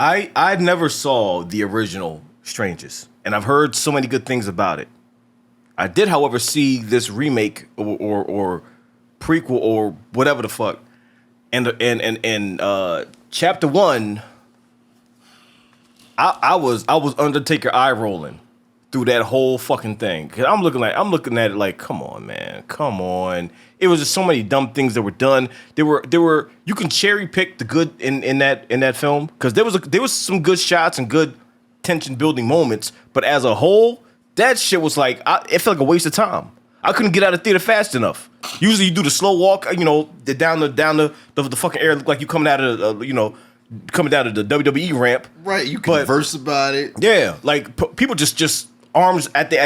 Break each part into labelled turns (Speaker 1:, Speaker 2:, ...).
Speaker 1: I never saw the original Strangers, and I've heard so many good things about it. I did, however, see this remake or prequel or whatever the fuck, and chapter 1. I was Undertaker eye rolling through that whole fucking thing. Cause I'm looking at it like, come on, man, come on. It was just so many dumb things that were done. There were you can cherry pick the good in that film because there was some good shots and good tension building moments, but as a whole, that shit was like it felt like a waste of time. I couldn't get out of theater fast enough. Usually you do the slow walk, down the fucking air, look like you coming out of coming down to the WWE ramp.
Speaker 2: Right, you converse about it.
Speaker 1: Yeah, like people just arms at the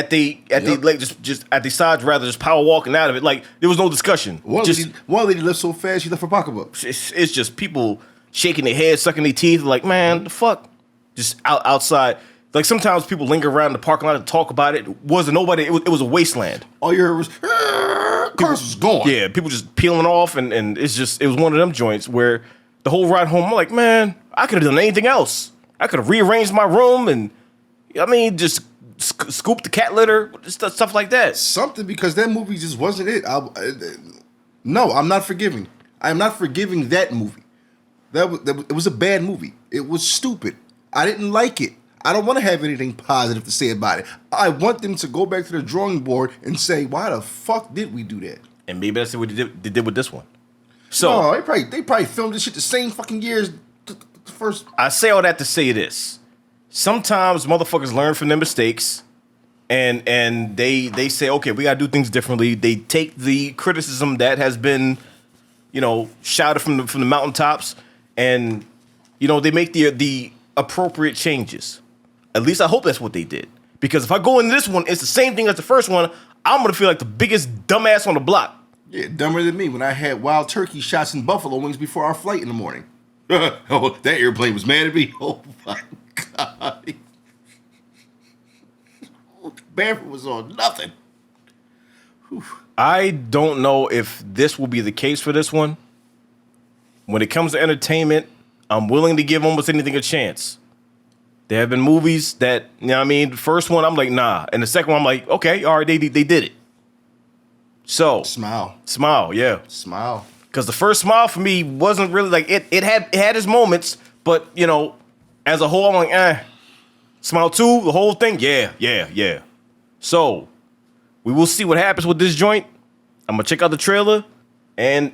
Speaker 1: leg, just at the sides, rather just power walking out of it. Like there was no discussion.
Speaker 2: One lady left so fast she left her pocketbook.
Speaker 1: It's just people shaking their heads, sucking their teeth, like, man, the fuck, just outside. Like sometimes people linger around the parking lot and talk about it. It was a wasteland.
Speaker 2: All you heard was cars was gone.
Speaker 1: Yeah, people just peeling off, and it was one of them joints where the whole ride home, I'm like, man, I could have done anything else. I could have rearranged my room and just scoop the cat litter, stuff like that.
Speaker 2: Something, because that movie just wasn't it. No, I'm not forgiving. I am not forgiving that movie. It was a bad movie. It was stupid. I didn't like it. I don't want to have anything positive to say about it. I want them to go back to the drawing board and say, why the fuck did we do that?
Speaker 1: And maybe that's what they did with this one. So
Speaker 2: no, they probably filmed this shit the same fucking years the first.
Speaker 1: I say all that to say this. Sometimes motherfuckers learn from their mistakes and they say, okay, we gotta do things differently. They take the criticism that has been, shouted from the mountaintops, and they make the appropriate changes. At least I hope that's what they did. Because if I go into this one, it's the same thing as the first one, I'm gonna feel like the biggest dumbass on the block.
Speaker 2: Yeah, dumber than me when I had wild turkey shots and buffalo wings before our flight in the morning. Oh, that airplane was mad at me. Oh my God. Bamford was on nothing. Whew.
Speaker 1: I don't know if this will be the case for this one. When it comes to entertainment, I'm willing to give almost anything a chance. There have been movies that, the first one I'm like, nah. And the second one I'm like, okay, all right, they did it. So
Speaker 2: Smile,
Speaker 1: yeah.
Speaker 2: Smile.
Speaker 1: Because the first Smile for me wasn't really like it had its moments, but as a whole, I'm like, Smile 2, the whole thing, yeah. So we will see what happens with this joint. I'm gonna check out the trailer, and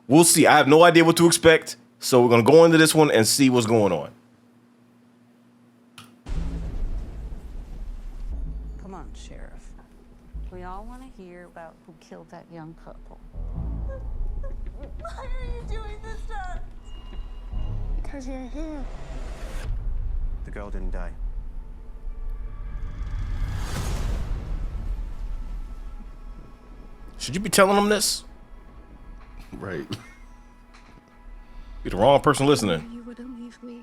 Speaker 1: we'll see. I have no idea what to expect, so we're gonna go into this one and see what's going on.
Speaker 3: Come on, Sheriff. We all want to hear about who killed that young couple.
Speaker 4: Why are you doing this to us?
Speaker 3: Because you're here.
Speaker 5: The girl didn't die.
Speaker 1: Should you be telling them this?
Speaker 2: Right.
Speaker 1: You're the wrong person listening.
Speaker 3: You wouldn't leave me.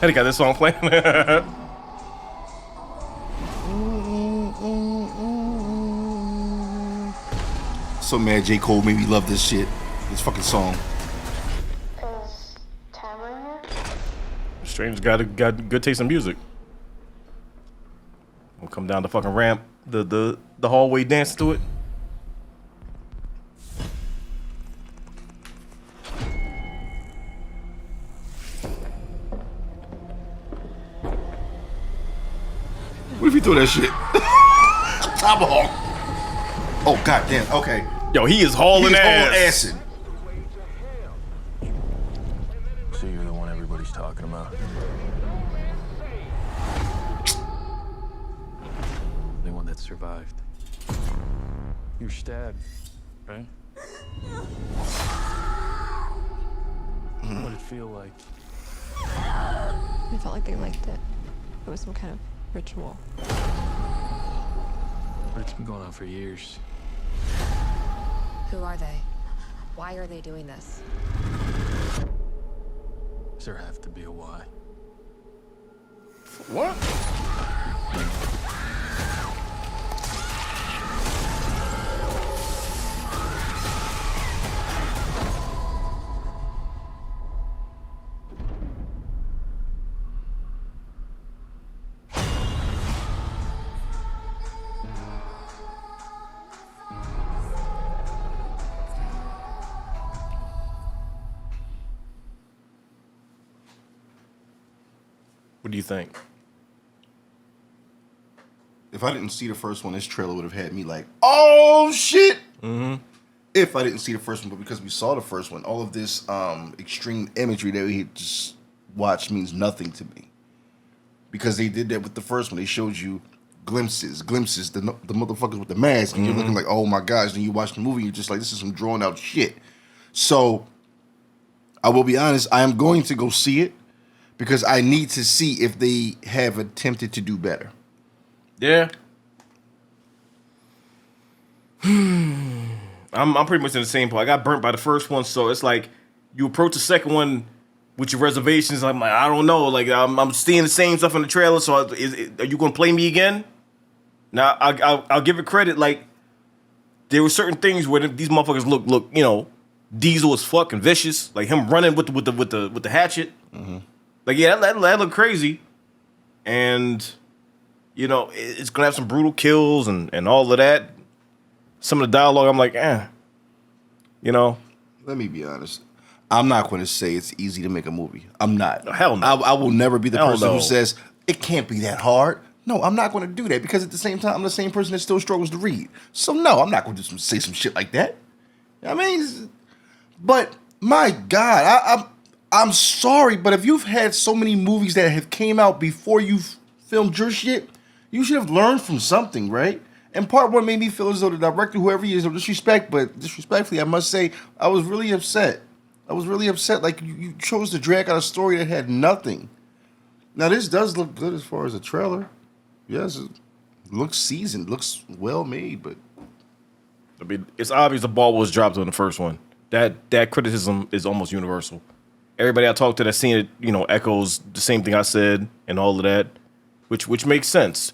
Speaker 1: They got this song playing.
Speaker 2: So mad J. Cole made me love this shit. This fucking song.
Speaker 4: Is Tamara here?
Speaker 1: Strange got good taste in music. We'll come down the fucking ramp, the hallway dance to it.
Speaker 2: What if you threw that shit? Tomahawk. Oh, goddamn. Okay.
Speaker 1: Yo, he is hauling ass.
Speaker 2: Acid.
Speaker 5: So you're the one everybody's talking about. The one that survived. You were stabbed, right? What did it feel like?
Speaker 6: I felt like they liked it. It was some kind of ritual.
Speaker 5: But it's been going on for years.
Speaker 7: Who are they? Why are they doing this?
Speaker 5: Does there have to be a why?
Speaker 1: What? What do you think?
Speaker 2: If I didn't see the first one, this trailer would have had me like, oh shit.
Speaker 1: Mm-hmm.
Speaker 2: If I didn't see the first one, but because we saw the first one, all of this extreme imagery that we just watched means nothing to me. Because they did that with the first one. They showed you glimpses, the motherfuckers with the mask, and you're looking like, oh my gosh. Then you watch the movie, and you're just like, this is some drawn out shit. So, I will be honest, I am going to go see it because I need to see if they have attempted to do better.
Speaker 1: Yeah. I'm pretty much in the same point. I got burnt by the first one, so it's like you approach the second one with your reservations. I'm like, I don't know. Like I'm seeing the same stuff in the trailer. So are you gonna play me again? Now I'll give it credit. Like there were certain things where these motherfuckers look, you know, Diesel as fuck and vicious. Like him running with the hatchet. Mm-hmm. Like yeah, that looked crazy, and you know it's gonna have some brutal kills and all of that. Some of the dialogue, I'm like, you know.
Speaker 2: Let me be honest. I'm not going to say it's easy to make a movie. I'm not.
Speaker 1: Hell no.
Speaker 2: I will never be the
Speaker 1: Hell
Speaker 2: person
Speaker 1: no.
Speaker 2: who says it can't be that hard. No, I'm not going to do that because at the same time, I'm the same person that still struggles to read. So no, I'm not going to say some shit like that. I mean, but my God, I'm sorry, but if you've had so many movies that have came out before you've filmed your shit, you should have learned from something, right? And part one made me feel as though the director, whoever he is, no disrespect, but disrespectfully, I must say, I was really upset. Like, you chose to drag out a story that had nothing. Now, this does look good as far as a trailer. Yes, it looks seasoned, looks well made, but...
Speaker 1: I mean, it's obvious the ball was dropped on the first one. That criticism is almost universal. Everybody I talked to that's seen it, you know, echoes the same thing I said and all of that, which makes sense.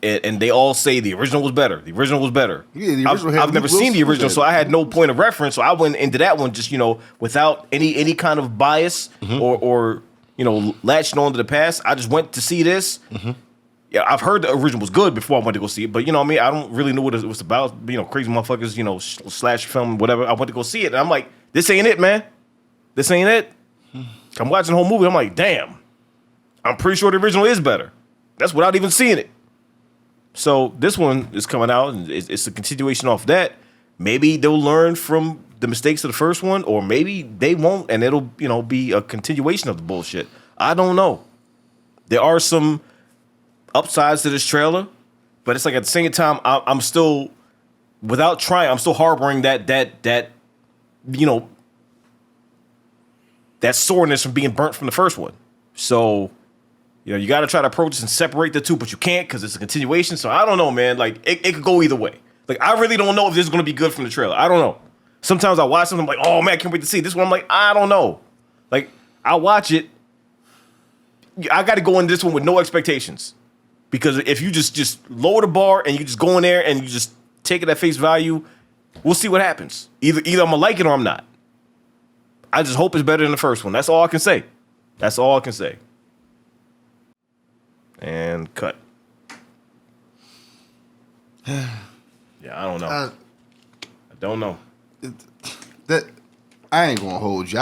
Speaker 1: And they all say the original was better. The original was better.
Speaker 2: Yeah, the original
Speaker 1: I've never seen the original, so I had no point of reference. So I went into that one just, you know, without any kind of bias or you know, latching on to the past. I just went to see this. Mm-hmm. Yeah, I've heard the original was good before I went to go see it, but you know what I mean? I don't really know what it was about. You know, crazy motherfuckers, you know, slash film, whatever. I went to go see it, and I'm like, this ain't it, man. This ain't it. I'm watching the whole movie. I'm like, damn. I'm pretty sure the original is better. That's without even seeing it. So this one is coming out, and it's a continuation off that. Maybe they'll learn from the mistakes of the first one, or maybe they won't, and it'll, you know, be a continuation of the bullshit. I don't know. There are some upsides to this trailer, but it's like at the same time, I'm still, without trying, I'm still harboring that you know, that soreness from being burnt from the first one. So, you know, you got to try to approach this and separate the two, but you can't because it's a continuation. So I don't know, man. Like, it could go either way. Like, I really don't know if this is going to be good from the trailer. I don't know. Sometimes I watch something, I'm like, oh, man, I can't wait to see this one. I'm like, I don't know. Like, I watch it. I got to go into this one with no expectations. Because if you just lower the bar and you just go in there and you just take it at face value, we'll see what happens. Either I'm going to like it or I'm not. I just hope it's better than the first one. That's all I can say. That's all I can say. And cut. Yeah, I don't know. I don't know.
Speaker 2: That I ain't gonna hold you.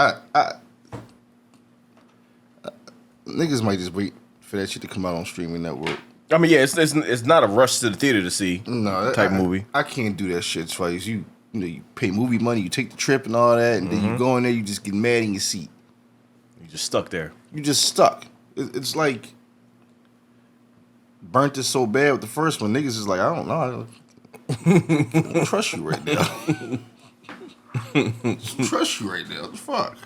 Speaker 2: Niggas might just wait for that shit to come out on streaming network.
Speaker 1: I mean, yeah, it's not a rush to the theater to see type movie.
Speaker 2: I can't do that shit twice. You know, you pay movie money, you take the trip and all that, and then you go in there, you just get mad in your seat.
Speaker 1: You just stuck there.
Speaker 2: You just stuck. It's like burnt it so bad with the first one. Niggas is like, I don't know. I don't trust you right now. Trust you right now. What the fuck?